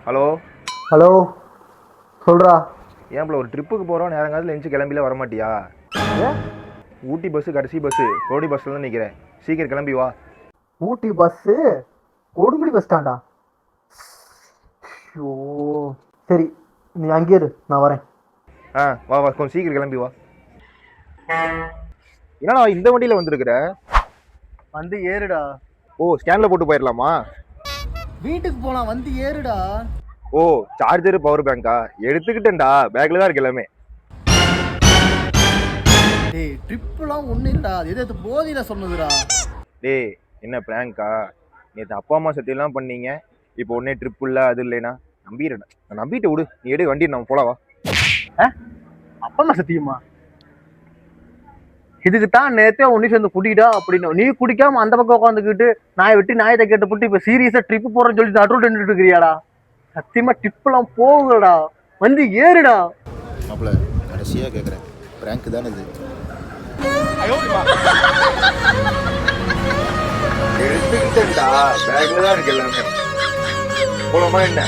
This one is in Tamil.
ஹலோ ஹலோ சொல்றா. ஏன் ஒரு ட்ரிப்புக்கு போகிறோம், நேரம் காலத்தில் எழுந்து கிளம்பில வரமாட்டியா? ஏன் ஊட்டி பஸ்ஸு கடைசி பஸ்ஸு, கோடி பஸ்ஸில் தான் நிற்கிறேன். சீக்கிரம் கிளம்பி வா. ஊட்டி பஸ்ஸு கொடுமுடி பஸ் ஸ்டாண்டா? ஐயோ, சரி நீ அங்கே இரு, நான் வரேன். வா வா, கொஞ்சம் சீக்கிரம் கிளம்பி வா. என்னடா இந்த வண்டியில் வந்திருக்கிற? வந்து ஏறுடா. ஓ, ஸ்கேனில் போட்டு போயிடலாமா? வீட்டுக்கு போலாம், வந்து ஏறுடா. ஓ, சார்ஜரு பவர் பேங்கா எடுத்துக்கிட்டேன்டா, பேக்கில் தான் இருக்கு எல்லாமே. டேய், ட்ரிப்லாம் ஒன்றும் இல்லைடா, அது எது போதியில் சொன்னதுடா. டேய், என்ன பிராங்கா? நேற்று அப்பா அம்மா சத்தியெல்லாம் பண்ணீங்க, இப்போ ஒன்னே ட்ரிப் இல்லை அது இல்லைனா நம்பிடுறேன். நான் நம்பிட்டு விடு, நீ எடு வண்டி, நம்ம போலாம் வா. அப்பா அம்மா சத்தியமா? இதுக்கு தான் நேத்தே ஒண்ணு சேர்ந்து குடிடா அப்படின்னு நீ குடிக்காம அந்த பக்கம் உட்காந்துக்கிட்டு நாயை வெட்டி நாயத்தை கேட்டு போட்டு இப்ப சீரியஸா ட்ரிப் போறேன்னு சொல்லி நடுவில் நின்றுட்டு இருக்கிறியாடா? சத்தியமா ட்ரிப் எல்லாம் போகுதுடா, வந்து ஏறுடா. மாப்பிள்ள, கடைசியாக கேட்குறேன், பிராங்க் தானே இது? எடுத்துக்கிட்டேன்டா, பேக்கில் தான் இருக்கு எல்லாமே. போலாமா என்ன?